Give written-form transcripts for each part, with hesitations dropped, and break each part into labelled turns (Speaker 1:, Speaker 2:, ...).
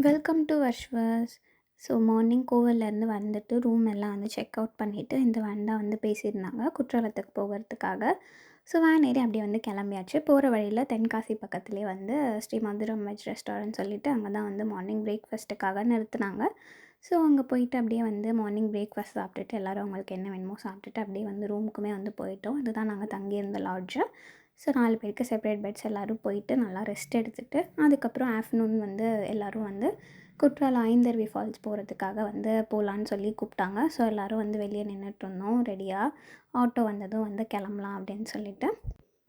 Speaker 1: Welcome to வர்ஷ்வஸ். So morning கோவில்லேருந்து வந்துட்டு ரூம் எல்லாம் வந்து செக் அவுட் பண்ணிவிட்டு இந்த வேன் தான் வந்து பேசியிருந்தாங்க குற்றாலத்துக்கு போகிறதுக்காக. ஸோ வேன் ஏறி அப்படியே வந்து கிளம்பியாச்சு. போகிற வழியில் தென்காசி பக்கத்துலேயே வந்து ஸ்ரீ மதுரம் வெஜ் ரெஸ்டாரண்ட் சொல்லிவிட்டு அங்கே தான் வந்து மார்னிங் பிரேக்ஃபாஸ்ட்டுக்காக நிறுத்துனாங்க. ஸோ அங்கே போயிட்டு அப்படியே வந்து மார்னிங் பிரேக்ஃபாஸ்ட் சாப்பிட்டுட்டு எல்லோரும் அவங்களுக்கு என்ன வேணுமோ சாப்பிட்டுட்டு அப்படியே வந்து ரூமுக்குமே வந்து போயிட்டோம். இதுதான் நாங்கள் தங்கியிருந்த லாட்ஜு. ஸோ 4 பேருக்கு செப்பரேட் பெட்ஸ் எல்லோரும் போயிட்டு நல்லா ரெஸ்ட் எடுத்துகிட்டு அதுக்கப்புறம் ஆஃப்டர்நூன் வந்து எல்லோரும் வந்து குற்றாலம் ஐந்தருவி ஃபால்ஸ் போகிறதுக்காக வந்து போகலான்னு சொல்லி கூப்பிட்டாங்க. ஸோ எல்லோரும் வந்து வெளியே நின்றுட்டுருந்தோம் ரெடியாக. ஆட்டோ வந்ததும் வந்து கிளம்பலாம் அப்படின்னு சொல்லிட்டு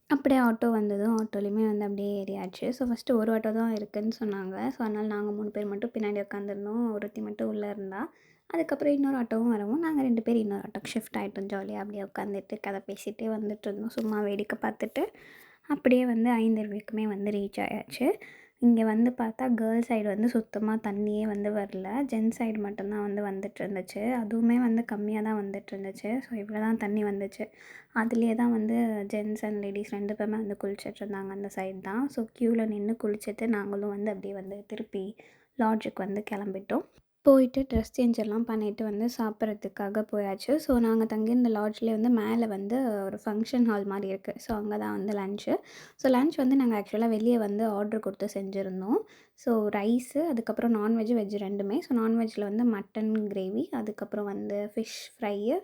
Speaker 1: அப்படியே ஆட்டோ வந்ததும் ஆட்டோலேயுமே வந்து அப்படியே ஏறியாச்சு. ஸோ ஃபஸ்ட்டு ஒரு ஆட்டோ தான் இருக்குதுன்னு சொன்னாங்க. ஸோ அதனால் நாங்கள் 3 பேர் மட்டும் பின்னாடி உட்காந்துருந்தோம். ஒருத்தி மட்டும் உள்ளே இருந்தா. அதுக்கப்புறம் இன்னொரு ஆட்டோவும் வரவும் நாங்கள் 2 பேர் இன்னொரு ஆட்டோக்கு ஷிஃப்ட் ஆகிட்டோம். ஜாலியாக அப்படியே உட்காந்துட்டு கதை பேசிகிட்டே வந்துட்டுருந்தோம். சும்மா வேடிக்கை பார்த்துட்டு அப்படியே வந்து ஐந்தருவிக்குமே வந்து ரீச் ஆயாச்சு. இங்கே வந்து பார்த்தா கேர்ள்ஸ் சைடு வந்து சுத்தமாக தண்ணியே வந்து வரல. ஜென்ஸ் சைடு மட்டும்தான் வந்து வந்துட்டுருந்துச்சு. அதுவுமே வந்து கம்மியாக தான் வந்துட்டுருந்துச்சு. ஸோ இவ்வளோ தான் தண்ணி வந்துச்சு. அதுலேயே தான் வந்து ஜென்ஸ் அண்ட் லேடீஸ் 2 பேருமே வந்து குளிச்சிட்ருந்தாங்க அந்த சைடு தான். ஸோ க்யூவில் நின்று குளிச்சுட்டு நாங்களும் வந்து அப்படியே வந்து திருப்பி லாட்ஜுக்கு வந்து கிளம்பிட்டோம். போயிட்டு ட்ரெஸ் சேஞ்ச் எல்லாம் பண்ணிவிட்டு வந்து சாப்பிட்றதுக்காக போயாச்சு. ஸோ நாங்கள் தங்கியிருந்த லாட்ஜ்லேயே வந்து மேலே வந்து ஒரு ஃபங்க்ஷன் ஹால் மாதிரி இருக்குது. ஸோ அங்கே தான் வந்து லன்ச்சு. ஸோ லன்ச் வந்து நாங்கள் ஆக்சுவலாக வெளியே வந்து ஆர்டர் கொடுத்து செஞ்சுருந்தோம். ஸோ ரைஸு, அதுக்கப்புறம் நான்வெஜ், வெஜ் 2மே. ஸோ நான்வெஜ்ஜில் வந்து மட்டன் கிரேவி, அதுக்கப்புறம் வந்து ஃபிஷ் ஃப்ரையு,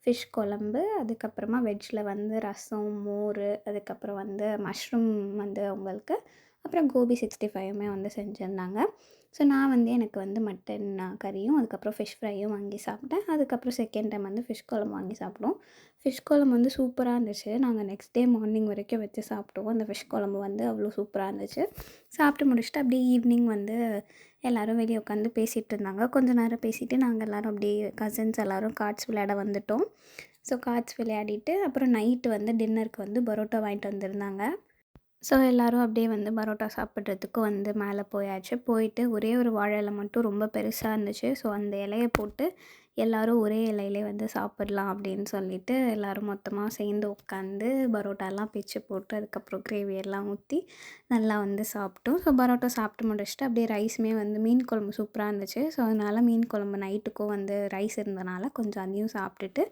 Speaker 1: ஃபிஷ் குழம்பு, அதுக்கப்புறமா வெஜ்ஜில் வந்து ரசம், மோர், அதுக்கப்புறம் வந்து மஷ்ரூம் வந்து அவங்களுக்கு, அப்புறம் கோபி 65மே வந்து செஞ்சுருந்தாங்க. ஸோ நான் வந்து எனக்கு வந்து மட்டன் கறியும், அதுக்கப்புறம் ஃபிஷ் ஃப்ரையும் வாங்கி சாப்பிட்டேன். அதுக்கப்புறம் செகண்ட் டைம் வந்து ஃபிஷ் குழம்பு வாங்கி சாப்பிட்டோம். ஃபிஷ் குழம்பு வந்து சூப்பராக இருந்துச்சு. நாங்கள் நெக்ஸ்ட் டே மார்னிங் வரைக்கும் வச்சு சாப்பிட்டோம். அந்த ஃபிஷ் குழம்பு வந்து அவ்வளோ சூப்பராக இருந்துச்சு. சாப்பிட்டு முடிச்சுட்டு அப்படியே ஈவினிங் வந்து எல்லோரும் வெளியே உட்காந்து பேசிகிட்டு இருந்தாங்க. கொஞ்சம் நேரம் பேசிவிட்டு நாங்கள் எல்லோரும் அப்படியே கசின்ஸ் எல்லோரும் கார்ட்ஸ் விளையாட வந்துவிட்டோம். ஸோ கார்ட்ஸ் விளையாடிட்டு அப்புறம் நைட்டு வந்து டின்னருக்கு வந்து பரோட்டா வாங்கிட்டு வந்திருந்தாங்க. ஸோ எல்லோரும் அப்படியே வந்து பரோட்டா சாப்பிட்றதுக்கு வந்து மேலே போயாச்சு. போயிட்டு ஒரே ஒரு வாழை இலை மட்டும் ரொம்ப பெருசாக இருந்துச்சு. ஸோ அந்த இலைய போட்டு எல்லோரும் ஒரே இலையிலே வந்து சாப்பிட்லாம் அப்படின்னு சொல்லிட்டு எல்லோரும் மொத்தமாக சேர்ந்து உட்காந்து பரோட்டாலாம் பிச்சு போட்டு அதுக்கப்புறம் கிரேவி எல்லாம் ஊற்றி நல்லா வந்து சாப்பிட்டோம். ஸோ பரோட்டா சாப்பிட்டு முடிச்சுட்டு அப்படியே ரைஸுமே வந்து மீன் குழம்பு சூப்பராக இருந்துச்சு. ஸோ அதனால் மீன் குழம்பு நைட்டுக்கும் வந்து ரைஸ் இருந்தனால கொஞ்சம் அதையும் சாப்பிட்டுட்டு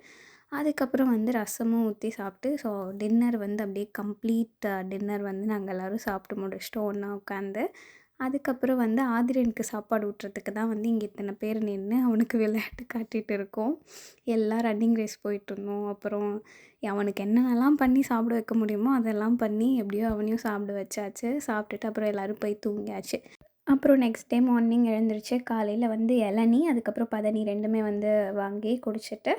Speaker 1: அதுக்கப்புறம் வந்து ரசமும் ஊற்றி சாப்பிட்டு ஸோ டின்னர் வந்து அப்படியே கம்ப்ளீட் டின்னர் வந்து நாங்கள் எல்லோரும் சாப்பிட்டு முடிச்சிட்டோம் ஒன்றா உட்காந்து. அதுக்கப்புறம் வந்து ஆதிரனுக்கு சாப்பாடு ஊட்டுறதுக்கு தான் வந்து இங்கே இத்தனை பேர் நின்று அவனுக்கு விளையாட்டு காட்டிகிட்டு இருக்கோம். எல்லாம் ரன்னிங் ரேஸ் போயிட்டுருந்தோம். அப்புறம் அவனுக்கு என்னென்னலாம் பண்ணி சாப்பிட வைக்க முடியுமோ அதெல்லாம் பண்ணி எப்படியோ அவனையும் சாப்பிட வச்சாச்சு. சாப்பிட்டுட்டு அப்புறம் எல்லோரும் போய் தூங்கியாச்சு. அப்புறம் நெக்ஸ்ட் டே மார்னிங் எழுந்திரிச்சு காலையில் வந்து இளநீ, அதுக்கப்புறம் பதனி 2மே வந்து வாங்கி குடிச்சிட்டு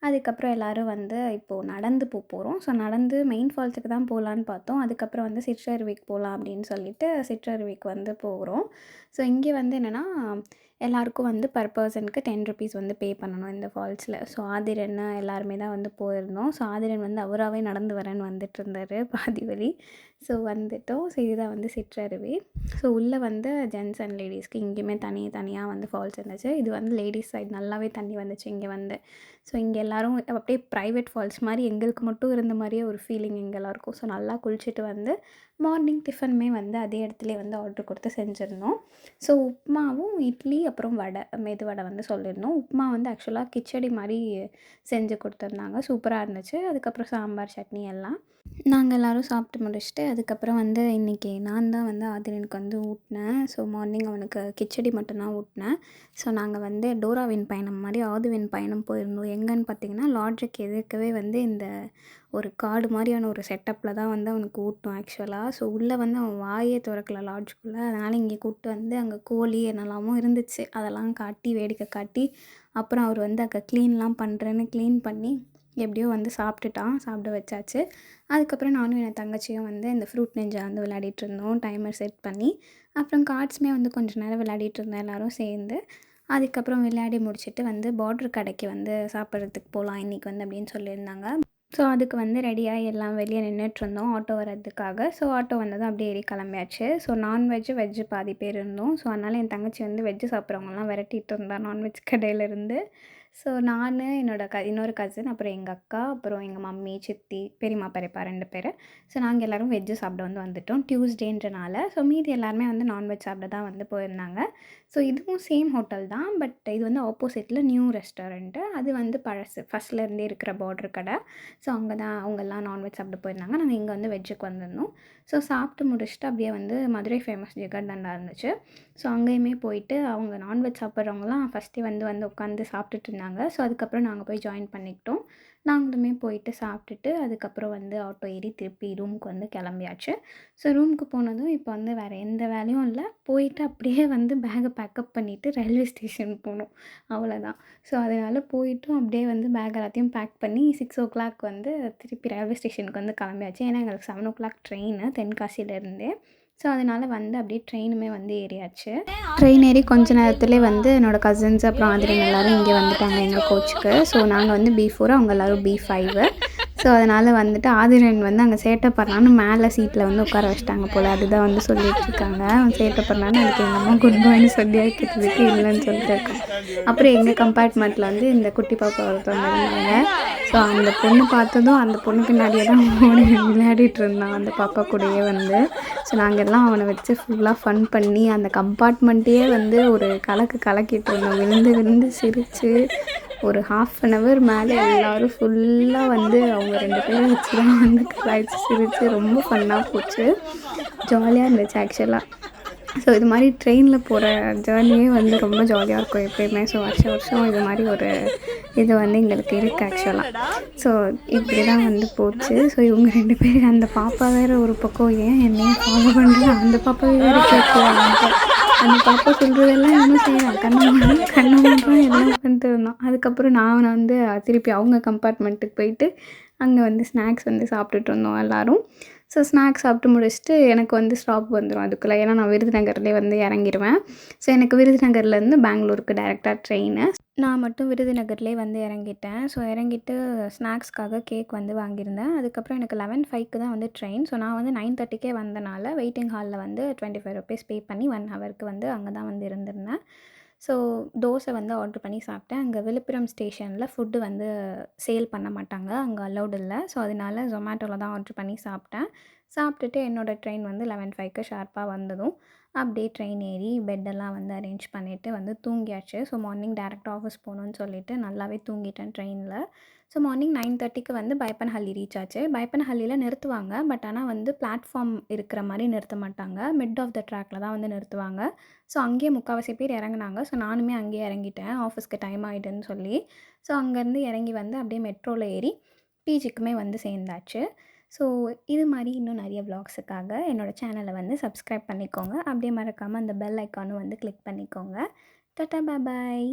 Speaker 1: அதுக்கப்புறம் எல்லோரும் வந்து இப்போது நடந்து போகிறோம். ஸோ நடந்து மெயின் ஃபால்ஸுக்கு தான் போகலான்னு பார்த்தோம். அதுக்கப்புறம் வந்து சிற்றருவிக்கு போகலாம் அப்படின்னு சொல்லிட்டு சிற்றருவிக்கு வந்து போகிறோம். ஸோ இங்கே வந்து என்னென்னா எல்லாருக்கும் வந்து பர் பர்சனுக்கு ₹10 வந்து பே பண்ணணும் இந்த ஃபால்ஸில். ஸோ ஆதிரன் எல்லாருமே தான் வந்து போயிருந்தோம். ஸோ ஆதிரன் வந்து அவராகவே நடந்து வரேன்னு வந்துட்டுருந்தார் பாதி வழி. ஸோ வந்துட்டோம். ஸோ இதுதான் வந்து சிற்றருவி. ஸோ உள்ளே வந்து ஜென்ஸ் அண்ட் லேடீஸ்க்கு இங்கேயுமே தனியாக வந்து ஃபால்ஸ் இருந்துச்சு. இது வந்து லேடீஸ் சைடு நல்லாவே தண்ணி வந்துச்சு இங்கே வந்து. ஸோ இங்கே எல்லோரும் அப்படியே ப்ரைவேட் ஃபால்ஸ் மாதிரி எங்களுக்கு மட்டும் இருந்த மாதிரியே ஒரு ஃபீலிங் எங்கள் எல்லாருக்கும். ஸோ நல்லா குளிச்சுட்டு வந்து மார்னிங் டிஃபனுமே வந்து அதே இடத்துலயே வந்து ஆர்டர் கொடுத்து செஞ்சுருந்தோம். ஸோ உப்புமாவும், இட்லி, அப்புறம் வடை, மெதுவடை வந்து சொல்லியிருந்தோம். உப்புமா வந்து ஆக்சுவலாக கிச்சடி மாதிரி செஞ்சு கொடுத்துருந்தாங்க. சூப்பராக இருந்துச்சு. அதுக்கப்புறம் சாம்பார், சட்னி எல்லாம் நாங்கள் எல்லோரும் சாப்பிட்டு முடிச்சுட்டு அதுக்கப்புறம் வந்து இன்றைக்கி நான் தான் வந்து ஆதிரனுக்கு வந்து ஊட்டினேன். ஸோ மார்னிங் அவனுக்கு கிச்சடி மட்டும்தான் ஊட்டினேன். ஸோ நாங்கள் வந்து டோராவின் பயணம் மாதிரி ஆதிவின் பயணம் போயிருந்தோம். எங்கேன்னு பார்த்தீங்கன்னா லாட்ஜுக்கு எதிர்க்கவே வந்து இந்த ஒரு காடு மாதிரியான ஒரு செட்டப்பில் தான் வந்து அவனுக்கு ஊட்டினோம் ஆக்சுவலாக. ஸோ உள்ளே வந்து அவன் வாயே திறக்கல லாட்ஜுக்குள்ளே. அதனால் இங்கே கூப்பிட்டு வந்து அங்கே கோழி என்னெல்லாமோ இருந்துச்சு அதெல்லாம் காட்டி வேடிக்கை காட்டி அப்புறம் அவர் வந்து அங்கே க்ளீன்லாம் பண்ணுறேன்னு க்ளீன் பண்ணி எப்படியோ வந்து சாப்பிட்டுட்டான். சாப்பிட வச்சாச்சு. அதுக்கப்புறம் நானும் என் தங்கச்சியும் வந்து இந்த ஃப்ரூட் நிஞ்சா வந்து விளையாடிட்டுருந்தோம் டைமர் செட் பண்ணி. அப்புறம் கார்ட்ஸுமே வந்து கொஞ்சம் நேரம் விளையாடிட்டுருந்தோம் எல்லோரும் சேர்ந்து. அதுக்கப்புறம் விளையாடி முடிச்சுட்டு வந்து பார்டர் கடைக்கு வந்து சாப்பிட்றதுக்கு போகலாம் இன்றைக்கி வந்து அப்படின்னு சொல்லியிருந்தாங்க. ஸோ அதுக்கு வந்து ரெடியாகி எல்லாம் வெளியே நின்றுட்டுருந்தோம் ஆட்டோ வர்றதுக்காக. ஸோ ஆட்டோ வந்ததும் அப்படியே ஏறி கிளம்பியாச்சு. ஸோ நான்வெஜ்ஜு, வெஜ்ஜு பாதி பேர் இருந்தோம். ஸோ அதனால் என் தங்கச்சி வந்து வெஜ்ஜு சாப்பிட்றவங்கலாம் விரட்டிட்டு இருந்தா நான்வெஜ் கடையிலேருந்து. ஸோ நானு, என்னோட இன்னொரு கசின், அப்புறம் எங்க அக்கா, அப்புறம் எங்க மம்மி, சித்தி, பெரியம்மா, பெரியப்பா 2 பேரு. ஸோ நாங்க எல்லாரும் வெஜ்ஜு சாப்பிட வந்துட்டோம். டியூஸ்டேன்றனால. ஸோ மீதி எல்லாருமே நான்வெஜ் சாப்பிட தான் போயிருந்தாங்க. ஸோ இதுவும் சேம் ஹோட்டல் தான். பட் இது ஆப்போசிட்ல நியூ ரெஸ்டாரண்ட்டு. அது பழசு. ஃபர்ஸ்ட்லேருந்தே இருக்கிற பார்டர் கடை. ஸோ அங்க தான் அவங்கலாம் நான்வெஜ் சாப்பிட போயிருந்தாங்க. நாங்க இங்க வெஜ்ஜுக்கு வந்திருந்தோம். ஸோ சாப்பிட்டு முடிச்சுட்டு அப்படியே மதுரை ஃபேமஸ் ஜிகர்தண்டா இருந்துச்சு. ஸோ அங்கேயுமே போயிட்டு அவங்க நான்வெஜ் சாப்பிட்றவங்கலாம் ஃபஸ்ட்டே உட்காந்து சாப்பிட்டுட்டு இருந்தாங்க. ஸோ அதுக்கப்புறம் நாங்கள் போய் ஜாயின் பண்ணிக்கிட்டோம். நாங்களுமே போயிட்டு சாப்பிட்டுட்டு அதுக்கப்புறம் ஆட்டோ ஏறி திருப்பி ரூமுக்கு கிளம்பியாச்சு. ஸோ ரூமுக்கு போனதும் இப்போ வேறு எந்த வேலையும் இல்லை. போயிட்டு அப்படியே பேக்கை பேக்கப் பண்ணிவிட்டு ரயில்வே ஸ்டேஷன் போனோம். அவ்வளோதான். ஸோ அதனால் போயிட்டும் அப்படியே பேக் எல்லாத்தையும் பேக் பண்ணி 6:00 திருப்பி ரயில்வே ஸ்டேஷனுக்கு கிளம்பியாச்சு. ஏன்னா எங்களுக்கு 7:00 ட்ரெயினு தென்காசியிலேருந்தே. ஸோ அதனால் அப்படியே ட்ரெயினுமே ஏறியாச்சு. ட்ரெயின் ஏறி கொஞ்ச நேரத்துலேயே என்னோடய கசின்ஸ் அப்புறம் ஆதிரன் எல்லோரும் இங்கே வந்துட்டாங்க எங்கள் கோச்சுக்கு. ஸோ நாங்கள் B4 அவங்க எல்லோரும் B5. ஸோ அதனால் ஆதிரன் அங்கே சேட்டை பண்ணான்னு மேலே சீட்டில் உட்கார வச்சுட்டாங்க போல். அதுதான் சொல்லிகிட்ருக்காங்க. அவன் சேட்டை பண்ணான்னு அதுக்கு எங்கள் அம்மா குட் பாய்னு சொல்லி வைக்கிறதுக்கு இல்லைன்னு சொல்லிட்டு இருக்கோம். அப்புறம் எங்கள் கம்பார்ட்மெண்ட்டில் இந்த குட்டி பாப்பா ஒருத்தவங்க இருந்தாங்க. ஸோ அந்த பொண்ணு பார்த்ததும் அந்த பொண்ணு பின்னாடியே தான் ஓடி விளையாடிட்டு இருந்தான் அந்த பாப்பா கூடயே. ஸோ நாங்கள் எல்லாம் அவனை வச்சு ஃபுல்லாக ஃபன் பண்ணி அந்த கம்பார்ட்மெண்ட்டையே ஒரு கலக்கிட்டு இருந்தோம். விழுந்து விழுந்து சிரித்து ஒரு 1/2 hour மேலே எல்லோரும் ஃபுல்லாக அவங்க 2 பேரும் வச்சு தான் கலாய்ச்சி சிரித்து ரொம்ப ஃபன்னாக போச்சு. ஜாலியாக இருந்துச்சு ஆக்சுவலாக. ஸோ இது மாதிரி ட்ரெயினில் போகிற ஜேர்னியே ரொம்ப ஜாலியாக இருக்கும் எப்போயுமே. ஸோ வருஷம் இது மாதிரி ஒரு இது எங்களுக்கு இருக்குது ஆக்சுவலாக. ஸோ இப்படி தான் போச்சு. ஸோ இவங்க 2 பேர் அந்த பாப்பா வேறு ஒரு பக்கம் ஏன் என்னையும் ஃபாலோ பண்ணுறேன் அந்த பாப்பாவே வேறு கேட்கலான்ட்டு அந்த பாப்பா சொல்கிறதெல்லாம் இன்னும் செய்யலாம். கண்ணை மூடுறான் எல்லாம் பண்ணிட்டு இருந்தோம். அதுக்கப்புறம் நான் திருப்பி அவங்க கம்பார்ட்மெண்ட்டுக்கு போயிட்டு அங்கே ஸ்நாக்ஸ் சாப்பிட்டுட்டு இருந்தோம் எல்லோரும். ஸோ ஸ்நாக்ஸ் சாப்பிட்டு முடிச்சுட்டு எனக்கு ஸ்டாப் வந்துடும் அதுக்குள்ளே. ஏன்னா நான் விருதுநகர்லேயே இறங்கிடுவேன். ஸோ எனக்கு விருதுநகர்லேருந்து பெங்களூருக்கு டைரெக்டாக ட்ரெயினு. நான் மட்டும் விருதுநகர்லேயே இறங்கிட்டேன். ஸோ இறங்கிட்டு ஸ்நாக்ஸ்க்காக கேக் வாங்கியிருந்தேன். அதுக்கப்புறம் எனக்கு 11:05க்கு தான் ட்ரெயின். ஸோ நான் 9:30க்கே வந்தனால வெயிட்டிங் ஹாலில் ₹25 பே பண்ணி 1 ஹவருக்கு அங்கே தான் இருந்திருந்தேன். ஸோ தோசை ஆர்டர் பண்ணி சாப்பிட்டேன். அங்கே விழுப்புரம் ஸ்டேஷனில் ஃபுட்டு சேல் பண்ண மாட்டாங்க. அங்கே அலௌடு இல்லை. ஸோ அதனால ஜொமேட்டோவில் தான் ஆர்டர் பண்ணி சாப்பிட்டேன். சாப்பிட்டுட்டு என்னோடய ட்ரெயின் 11:05க்கு ஷார்ப்பாக வந்ததும் அப்படியே ட்ரெயின் ஏறி பெட்டெல்லாம் அரேஞ்ச் பண்ணிவிட்டு தூங்கியாச்சு. ஸோ மார்னிங் டேரெக்டாக ஆஃபீஸ் போகணுன்னு சொல்லிவிட்டு நல்லாவே தூங்கிட்டேன் ட்ரெயினில். ஸோ மார்னிங் 9:30க்கு பைப்பன்ஹள்ளி ரீச் ஆச்சு. பைப்பன்ஹள்ளியில் நிறுத்துவாங்க. பட் ஆனால் பிளாட்ஃபார்ம் இருக்கிற மாதிரி நிறுத்த மாட்டாங்க. மிட் ஆஃப் த ட்ராக்கில் தான் நிறுத்துவாங்க. ஸோ அங்கேயே முக்கால்வாசி பேர் இறங்குனாங்க. ஸோ நானுமே அங்கேயே இறங்கிட்டேன் ஆஃபீஸ்க்கு டைம் ஆகிடுன்னு சொல்லி. ஸோ அங்கேருந்து இறங்கி அப்படியே மெட்ரோவில் ஏறி பிஜிக்குமே சேர்ந்தாச்சு. ஸோ இது மாதிரி இன்னும் நிறைய விளாக்ஸுக்காக என்னோடய சேனலை சப்ஸ்கிரைப் பண்ணிக்கோங்க. அப்படியே மறக்காமல் அந்த பெல் ஐக்கானும் கிளிக் பண்ணிக்கோங்க. டாட்டா பாய்.